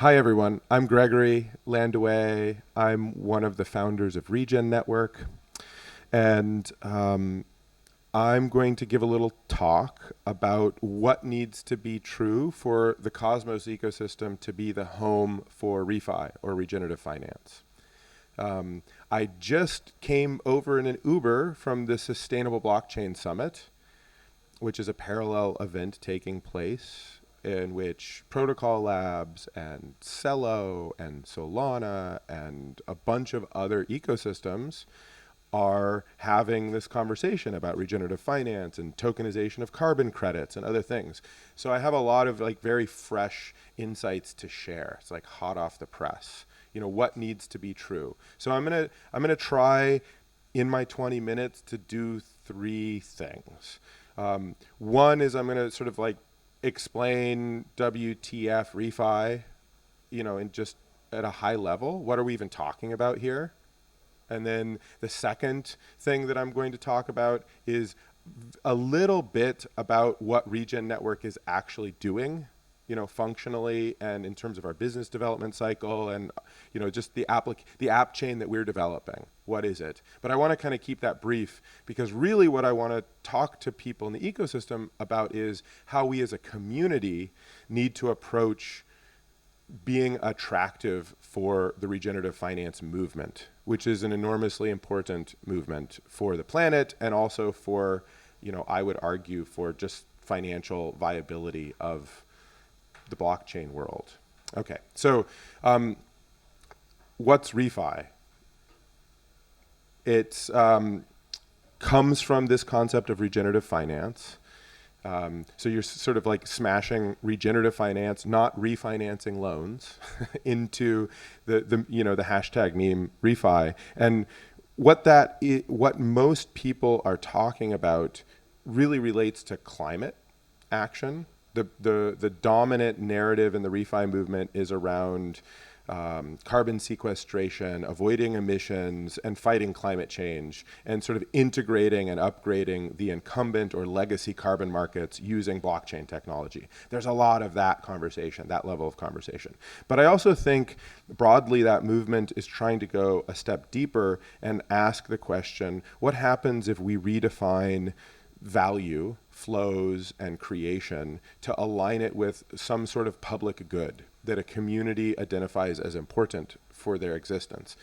Hi, everyone. I'm Gregory Landua. I'm one of the founders of Regen Network. And I'm going to give a little talk about what needs to be true for the Cosmos ecosystem to be the home for refi or regenerative finance. I just came over in an Uber from the Sustainable Blockchain Summit, which is a parallel event taking place in which Protocol Labs and Cello and Solana and a bunch of other ecosystems are having this conversation about regenerative finance and tokenization of carbon credits and other things. So I have a lot of very fresh insights to share. It's like hot off the press. What needs to be true. So I'm gonna try in my 20 minutes to do three things. One is I'm gonna sort of explain WTF refi, in just at a high level. What are we even talking about here? And then the second thing that I'm going to talk about is a little bit about what Regen Network is actually doing, functionally and in terms of our business development cycle and, just the app chain that we're developing. What is it? But I want to kind of keep that brief because really what I want to talk to people in the ecosystem about is how we as a community need to approach being attractive for the regenerative finance movement, which is an enormously important movement for the planet and also for, I would argue for just financial viability of the blockchain world. Okay, so what's refi? It comes from this concept of regenerative finance. So you're sort of smashing regenerative finance, not refinancing loans, into the hashtag meme refi. And what most people are talking about really relates to climate action. The dominant narrative in the refi movement is around carbon sequestration, avoiding emissions, and fighting climate change, and sort of integrating and upgrading the incumbent or legacy carbon markets using blockchain technology. There's a lot of that conversation, that level of conversation. But I also think broadly that movement is trying to go a step deeper and ask the question, what happens if we redefine value, flows, and creation to align it with some sort of public good that a community identifies as important for their existence?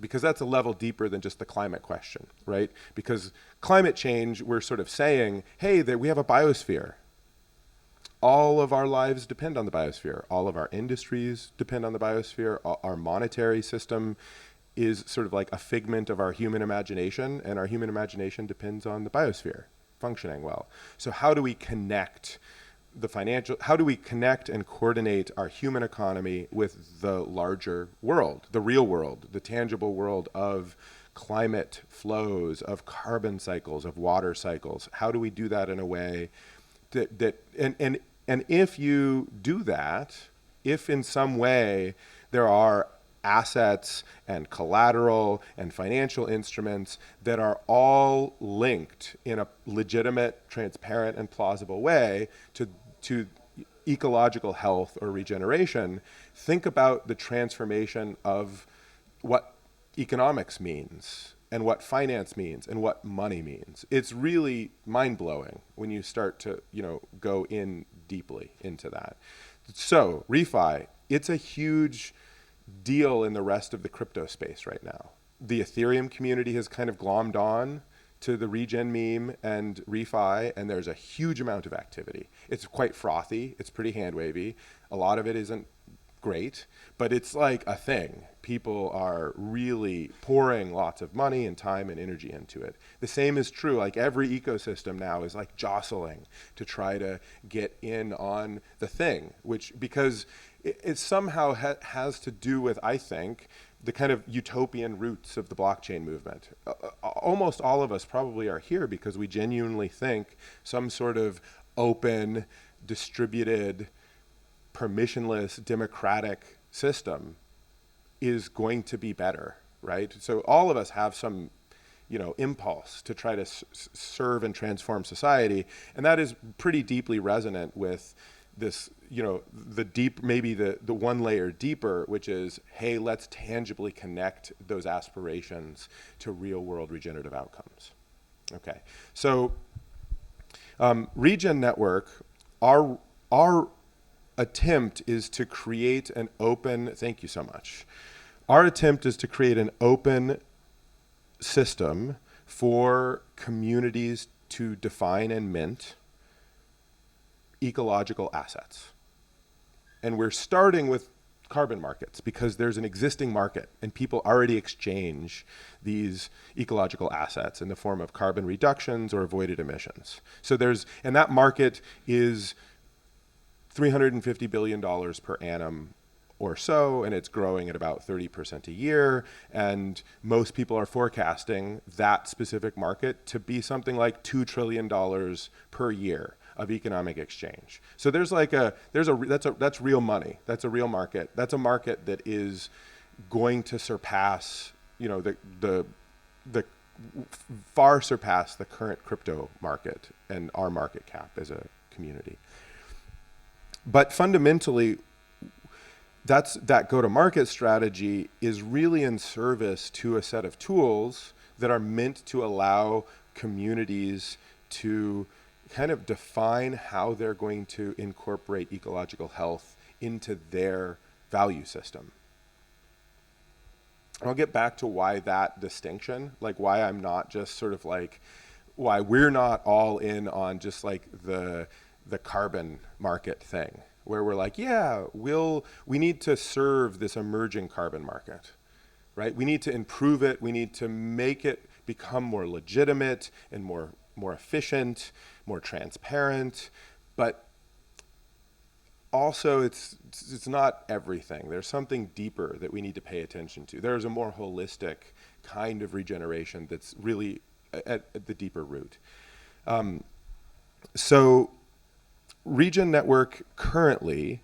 Because that's a level deeper than just the climate question, right? Because climate change, we're sort of saying, hey, we have a biosphere. All of our lives depend on the biosphere. All of our industries depend on the biosphere. Our monetary system is sort of like a figment of our human imagination, and our human imagination depends on the biosphere functioning well. So how do we connect and coordinate our human economy with the larger world, the real world, the tangible world of climate flows, of carbon cycles, of water cycles? How do we do that in a way and if you do that, if in some way there are assets and collateral and financial instruments that are all linked in a legitimate, transparent, and plausible way to ecological health or regeneration, think about the transformation of what economics means and what finance means and what money means. It's really mind-blowing when you start to, go in deeply into that. So refi, it's a huge deal in the rest of the crypto space right now. The Ethereum community has kind of glommed on to the Regen meme and refi, and there's a huge amount of activity. It's quite frothy. It's pretty hand-wavy. A lot of it isn't great, but it's like a thing. People are really pouring lots of money and time and energy into it. The same is true. Every ecosystem now is jostling to try to get in on the thing, because it somehow has to do with, I think, the kind of utopian roots of the blockchain movement. Almost all of us probably are here because we genuinely think some sort of open, distributed, permissionless, democratic system is going to be better, right? So all of us have some, impulse to try to serve and transform society, and that is pretty deeply resonant with this, the deep, maybe the one layer deeper, which is, hey, let's tangibly connect those aspirations to real world regenerative outcomes. Okay, so Regen Network, our attempt is to create an open, thank you so much. Our attempt is to create an open system for communities to define and mint ecological assets. And we're starting with carbon markets because there's an existing market and people already exchange these ecological assets in the form of carbon reductions or avoided emissions. So and that market is $350 billion per annum or so, and it's growing at about 30% a year. And most people are forecasting that specific market to be something like $2 trillion per year of economic exchange. So that's real money. That's a real market. That's a market that is going to surpass, the far surpass the current crypto market and our market cap as a community. But fundamentally, that go-to-market strategy is really in service to a set of tools that are meant to allow communities to kind of define how they're going to incorporate ecological health into their value system. And I'll get back to why that distinction, like why I'm not just sort of like, why we're not all in on just like the carbon market thing, where we're like, yeah, we need to serve this emerging carbon market, right? We need to improve it. We need to make it become more legitimate and more efficient, more transparent, but also it's not everything. There's something deeper that we need to pay attention to. There's a more holistic kind of regeneration that's really at the deeper root. So Regen Network currently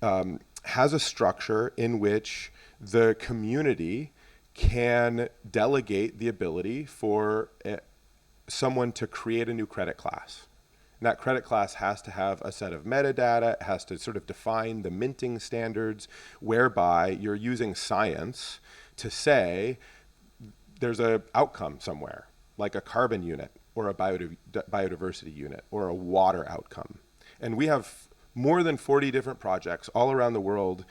has a structure in which the community can delegate the ability for someone to create a new credit class. And that credit class has to have a set of metadata, it has to sort of define the minting standards, whereby you're using science to say there's an outcome somewhere, like a carbon unit or a biodiversity unit or a water outcome. And we have more than 40 different projects all around the world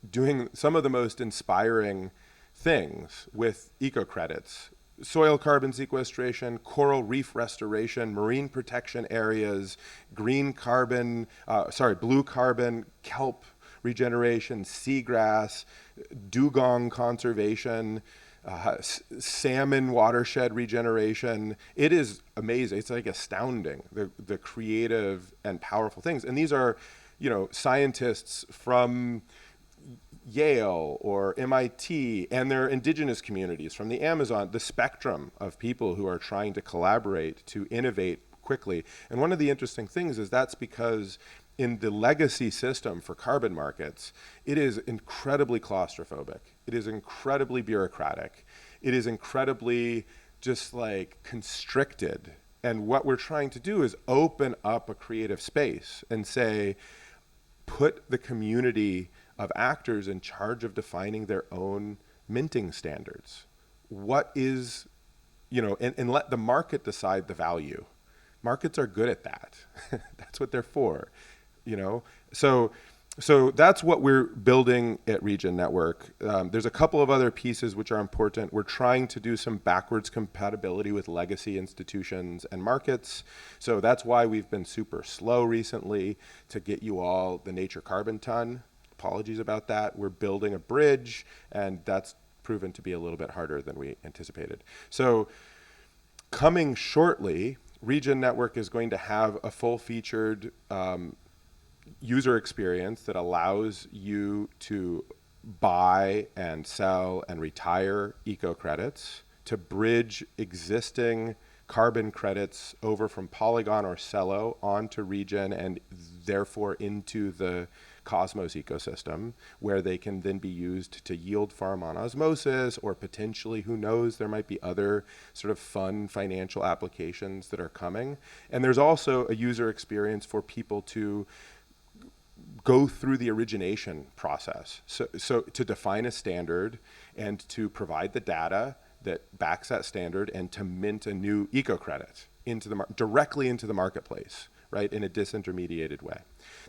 doing some of the most inspiring things with eco-credits. Soil carbon sequestration, coral reef restoration, marine protection areas, blue carbon, kelp regeneration, seagrass, dugong conservation, salmon watershed regeneration. It is amazing. It's like astounding, the creative and powerful things. And these are, scientists from Yale or MIT and their indigenous communities from the Amazon, the spectrum of people who are trying to collaborate to innovate quickly. And one of the interesting things is that's because in the legacy system for carbon markets, it is incredibly claustrophobic. It is incredibly bureaucratic. It is incredibly just like constricted. And what we're trying to do is open up a creative space and say, put the community of actors in charge of defining their own minting standards. What is, and let the market decide the value. Markets are good at that. That's what they're for, So that's what we're building at Regen Network. There's a couple of other pieces which are important. We're trying to do some backwards compatibility with legacy institutions and markets. So that's why we've been super slow recently to get you all the Nature Carbon Ton. Apologies about that. We're building a bridge, and that's proven to be a little bit harder than we anticipated. So coming shortly, Regen Network is going to have a full-featured user experience that allows you to buy and sell and retire eco credits, to bridge existing carbon credits over from Polygon or Cello onto Regen and therefore into the Cosmos ecosystem, where they can then be used to yield farm on osmosis, or potentially, who knows, there might be other sort of fun financial applications that are coming. And there's also a user experience for people to go through the origination process. So to define a standard and to provide the data that backs that standard and to mint a new eco-credit directly into the marketplace, right, in a disintermediated way.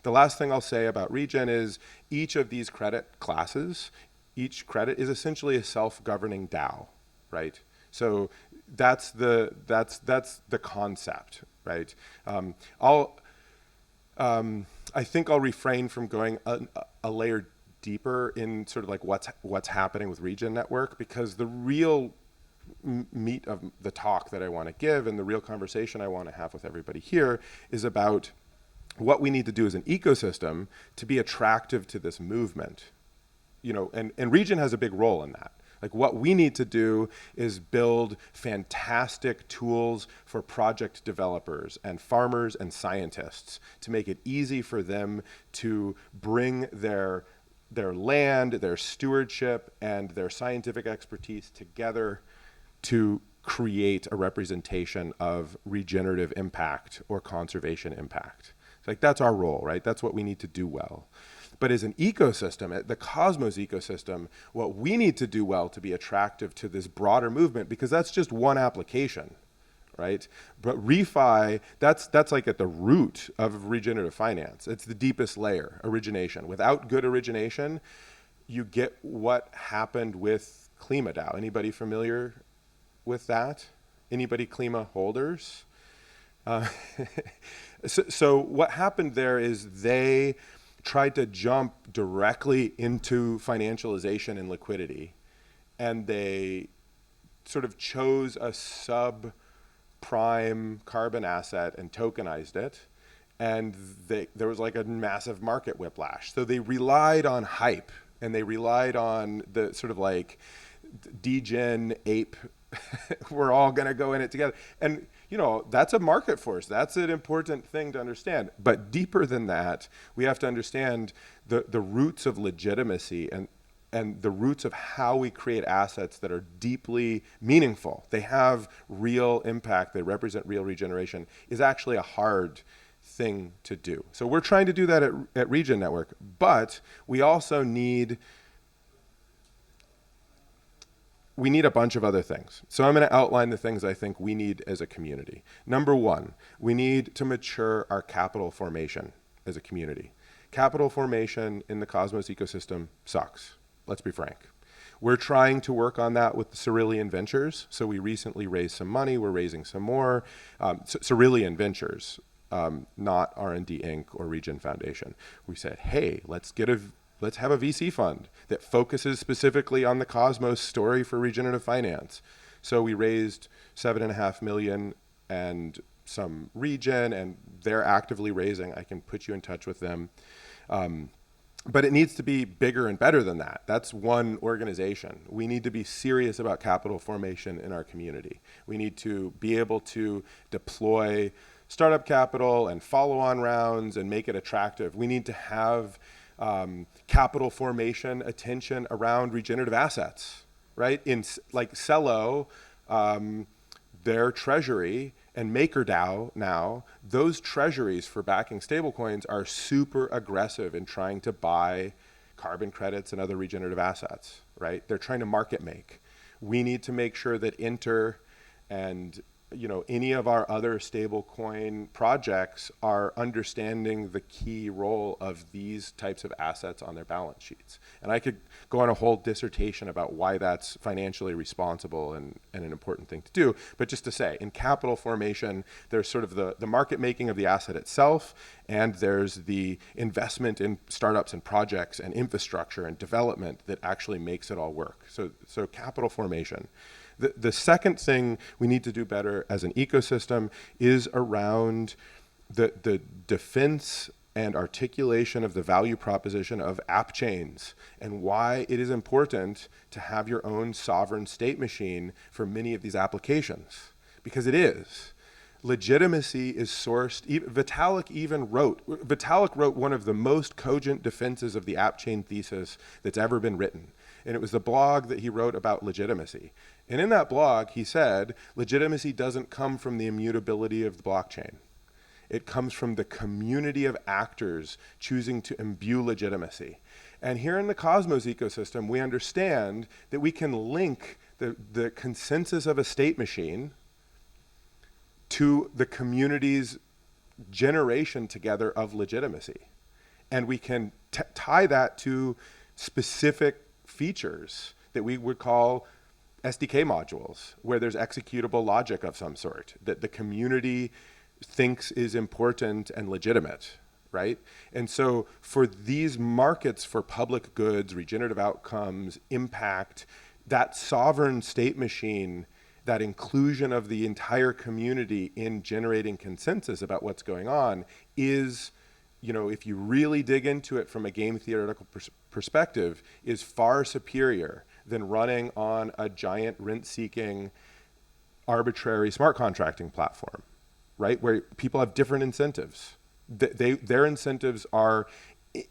The last thing I'll say about Regen is each of these credit classes, each credit is essentially a self-governing DAO, right? So that's the concept, right? I think I'll refrain from going a layer deeper in sort of like what's happening with Regen Network, because the real meat of the talk that I want to give and the real conversation I want to have with everybody here is about what we need to do as an ecosystem to be attractive to this movement. You know, and Regen has a big role in that. Like what we need to do is build fantastic tools for project developers and farmers and scientists to make it easy for them to bring their land, their stewardship, and their scientific expertise together to create a representation of regenerative impact or conservation impact. It's like that's our role, right? That's what we need to do well. But as an ecosystem, the Cosmos ecosystem, what we need to do well to be attractive to this broader movement, because that's just one application, right? But refi, that's like at the root of regenerative finance. It's the deepest layer, origination. Without good origination, you get what happened with KlimaDAO. Anybody familiar with that? Anybody Klima holders? So what happened there is they tried to jump directly into financialization and liquidity, and they sort of chose a subprime carbon asset and tokenized it, and there was like a massive market whiplash. So they relied on hype, and they relied on the sort of like degen ape we're all going to go in it together. And, you know, that's a market force. That's an important thing to understand. But deeper than that, we have to understand the roots of legitimacy and the roots of how we create assets that are deeply meaningful. They have real impact. They represent real regeneration is actually a hard thing to do. So we're trying to do that at Regen Network. But we also need a bunch of other things. So I'm going to outline the things I think we need as a community. Number one, we need to mature our capital formation as a community. Capital formation in the Cosmos ecosystem sucks. Let's be frank. We're trying to work on that with the Cerulean Ventures. So we recently raised some money. We're raising some more. Cerulean Ventures, not R&D Inc. or Regen Foundation. We said, hey, let's have a VC fund that focuses specifically on the Cosmos story for regenerative finance. So we raised $7.5 million and some Regen, and they're actively raising. I can put you in touch with them. But it needs to be bigger and better than that. That's one organization. We need to be serious about capital formation in our community. We need to be able to deploy startup capital and follow-on rounds and make it attractive. We need to have capital formation attention around regenerative assets, right? In like Celo, their treasury, and MakerDAO now, those treasuries for backing stablecoins are super aggressive in trying to buy carbon credits and other regenerative assets, right? They're trying to market make. We need to make sure that Inter and any of our other stablecoin projects are understanding the key role of these types of assets on their balance sheets. And I could go on a whole dissertation about why that's financially responsible and an important thing to do. But just to say, in capital formation, there's sort of the market making of the asset itself, and there's the investment in startups and projects and infrastructure and development that actually makes it all work. So capital formation. The second thing we need to do better as an ecosystem is around the defense and articulation of the value proposition of app chains and why it is important to have your own sovereign state machine for many of these applications. Because it is. Legitimacy is sourced. Vitalik wrote one of the most cogent defenses of the app chain thesis that's ever been written. And it was the blog that he wrote about legitimacy. And in that blog, he said, legitimacy doesn't come from the immutability of the blockchain. It comes from the community of actors choosing to imbue legitimacy. And here in the Cosmos ecosystem, we understand that we can link the consensus of a state machine to the community's generation together of legitimacy. And we can tie that to specific features that we would call SDK modules, where there's executable logic of some sort that the community thinks is important and legitimate, right? And so for these markets for public goods, regenerative outcomes, impact, that sovereign state machine, that inclusion of the entire community in generating consensus about what's going on is, if you really dig into it from a game theoretical perspective, is far superior than running on a giant rent-seeking arbitrary smart contracting platform, right? Where people have different incentives. Their incentives are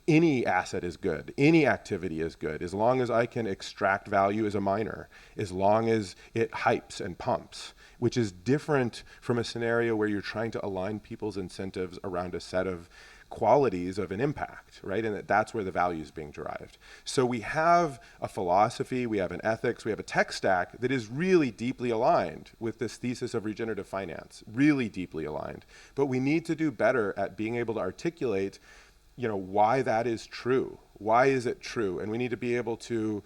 any asset is good, any activity is good, as long as I can extract value as a miner, as long as it hypes and pumps, which is different from a scenario where you're trying to align people's incentives around a set of qualities of an impact, right? And that's where the value is being derived. So we have a philosophy, we have an ethics, we have a tech stack that is really deeply aligned with this thesis of regenerative finance, really deeply aligned. But we need to do better at being able to articulate, why that is true. Why is it true? And we need to be able to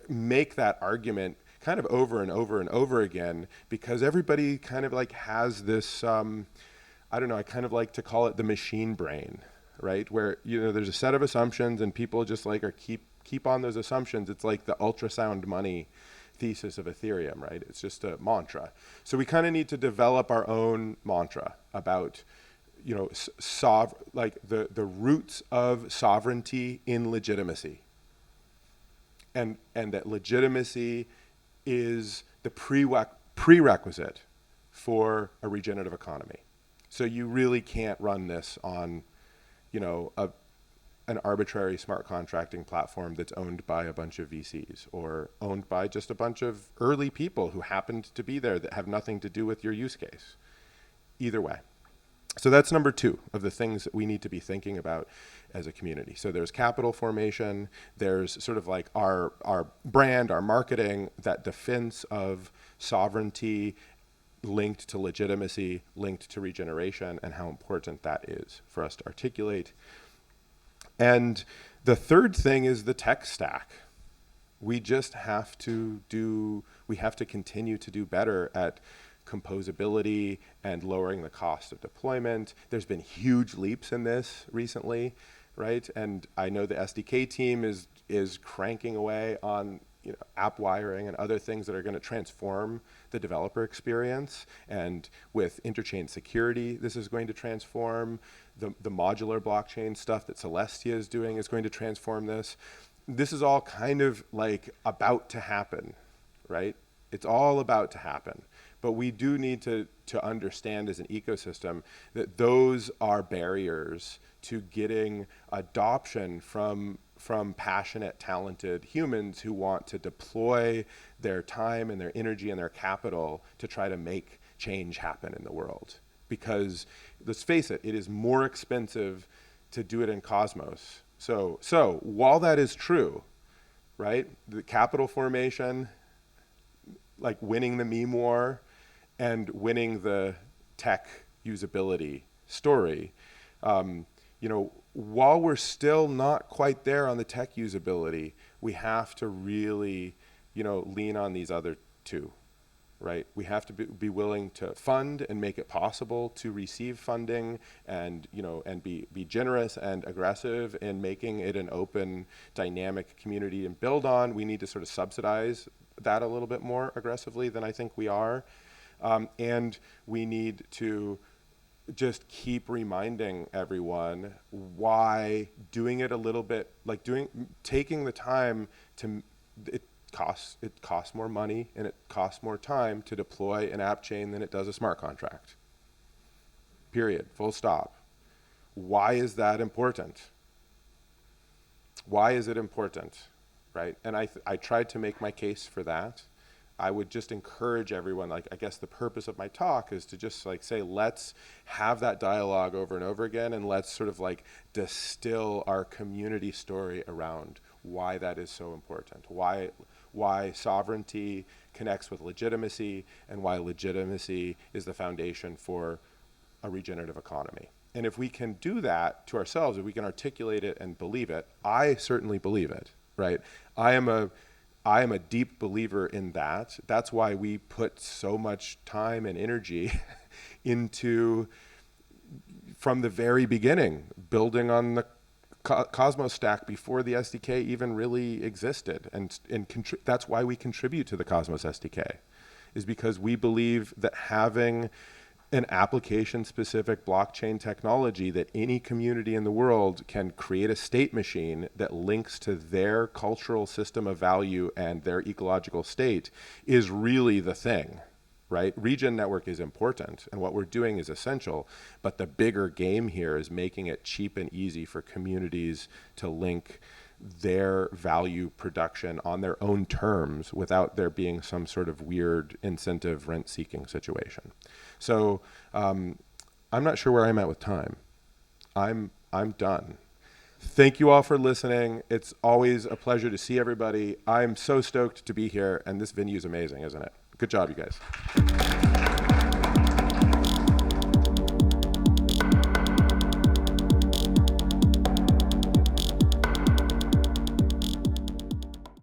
make that argument kind of over and over and over again, because everybody kind of has this, I kind of like to call it the machine brain, right? Where, there's a set of assumptions and people just keep on those assumptions. It's like the ultrasound money thesis of Ethereum, right? It's just a mantra. So we kind of need to develop our own mantra about, the roots of sovereignty in legitimacy. And that legitimacy is the prerequisite for a regenerative economy. So you really can't run this on, an arbitrary smart contracting platform that's owned by a bunch of VCs or owned by just a bunch of early people who happened to be there that have nothing to do with your use case. Either way. So that's number 2 of the things that we need to be thinking about as a community. So there's capital formation, there's sort of our brand, our marketing, that defense of sovereignty linked to legitimacy, linked to regeneration, and how important that is for us to articulate. And the third thing is the tech stack. We just have to continue to do better at composability and lowering the cost of deployment. There's been huge leaps in this recently, right? And I know the SDK team is cranking away on app wiring and other things that are going to transform the developer experience. And with Interchain security, this is going to transform. The modular blockchain stuff that Celestia is doing is going to transform this. This is all kind of about to happen, right? It's all about to happen. But we do need to understand as an ecosystem that those are barriers to getting adoption from passionate, talented humans who want to deploy their time and their energy and their capital to try to make change happen in the world. Because let's face it, it is more expensive to do it in Cosmos. So while that is true, right, the capital formation, winning the meme war and winning the tech usability story, while we're still not quite there on the tech usability, we have to really, lean on these other 2, right? We have to be willing to fund and make it possible to receive funding and, and be generous and aggressive in making it an open, dynamic community and build on. We need to sort of subsidize that a little bit more aggressively than I think we are. And we need to just keep reminding everyone why doing it a little bit, taking the time to, it costs more money and it costs more time to deploy an app chain than it does a smart contract. Period. Full stop. Why is that important? Why is it important, right? And I tried to make my case for that. I would just encourage everyone, like, I guess the purpose of my talk is to just like say, let's have that dialogue over and over again, and let's sort of like distill our community story around why that is so important, why sovereignty connects with legitimacy, and why legitimacy is the foundation for a regenerative economy. And if we can do that to ourselves, if we can articulate it and believe it, I certainly believe it, right? I am a deep believer in that. That's why we put so much time and energy into, from the very beginning, building on the Cosmos stack before the SDK even really existed. And that's why we contribute to the Cosmos SDK, is because we believe that having an application-specific blockchain technology that any community in the world can create a state machine that links to their cultural system of value and their ecological state is really the thing, right? Regen Network is important, and what we're doing is essential, but the bigger game here is making it cheap and easy for communities to link their value production on their own terms without there being some sort of weird incentive rent-seeking situation. So I'm not sure where I'm at with time. I'm done. Thank you all for listening. It's always a pleasure to see everybody. I'm so stoked to be here, and this venue is amazing, isn't it? Good job, you guys.